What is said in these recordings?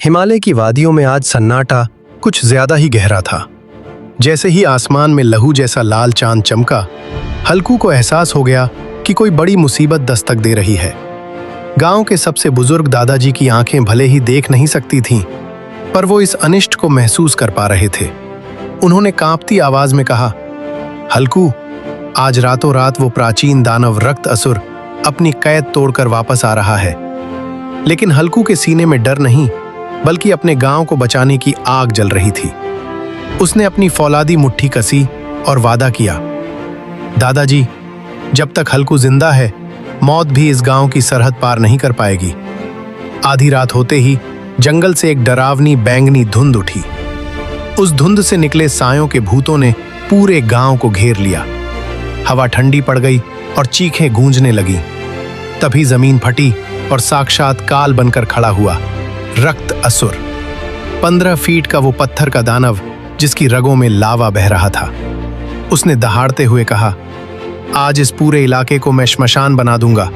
हिमालय की वादियों में आज सन्नाटा कुछ ज्यादा ही गहरा था। जैसे ही आसमान में लहू जैसा लाल चांद चमका, हल्कू को एहसास हो गया कि कोई बड़ी मुसीबत दस्तक दे रही है। गांव के सबसे बुजुर्ग दादाजी की आंखें भले ही देख नहीं सकती थीं, पर वो इस अनिष्ट को महसूस कर पा रहे थे। उन्होंने कांपती आवाज में कहा, हल्कू, आज रातों रात वो प्राचीन दानव रक्त असुर अपनी कैद तोड़कर वापस आ रहा है। लेकिन हल्कू के सीने में डर नहीं, बल्कि अपने गांव को बचाने की आग जल रही थी। उसने अपनी फौलादी मुट्ठी कसी और वादा किया, दादाजी, जब तक हल्कू जिंदा है, मौत भी इस गांव की सरहद पार नहीं कर पाएगी। आधी रात होते ही जंगल से एक डरावनी बैंगनी धुंध उठी। उस धुंध से निकले सायों के भूतों ने पूरे गांव को घेर लिया। हवा ठंडी पड़ गई और चीखें गूंजने लगी। तभी जमीन फटी और साक्षात काल बनकर खड़ा हुआ रक्त असुर। 15 फीट का वो पत्थर का दानव, जिसकी रगों में लावा बह रहा था। उसने दहाड़ते हुए कहा, आज इस पूरे इलाके को मैं श्मशान बना दूंगा।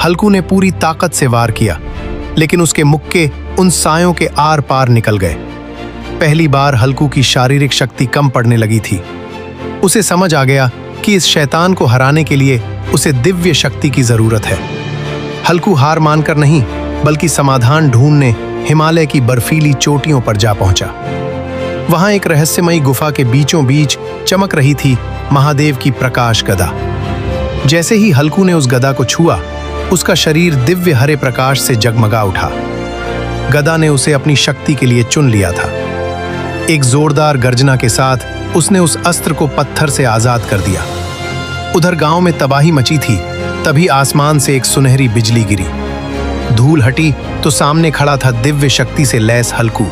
हल्कू ने पूरी ताकत से वार किया, लेकिन उसके मुक्के उन सायों के आर पार निकल गए। पहली बार हल्कू की शारीरिक शक्ति कम पड़ने लगी थी। उसे समझ आ गया कि इस शैतान को हराने के लिए उसे दिव्य शक्ति की जरूरत है। हल्कू हार मानकर नहीं, बल्कि समाधान ढूंढने हिमालय की बर्फीली चोटियों पर जा पहुंचा। वहां एक रहस्यमयी गुफा के बीचों बीच चमक रही थी महादेव की प्रकाश गदा। जैसे ही हल्कू ने उस गदा को छुआ, उसका शरीर दिव्य हरे प्रकाश से जगमगा उठा। गदा ने उसे अपनी शक्ति के लिए चुन लिया था। एक जोरदार गर्जना के साथ उसने उस अस्त्र को पत्थर से आजाद कर दिया। उधर गांव में तबाही मची थी। तभी आसमान से एक सुनहरी बिजली गिरी। धूल हटी तो सामने खड़ा था दिव्य शक्ति से लैस हल्कू।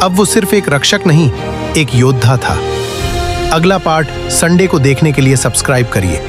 अब वो सिर्फ एक रक्षक नहीं, एक योद्धा था। अगला पार्ट संडे को देखने के लिए सब्सक्राइब करिए।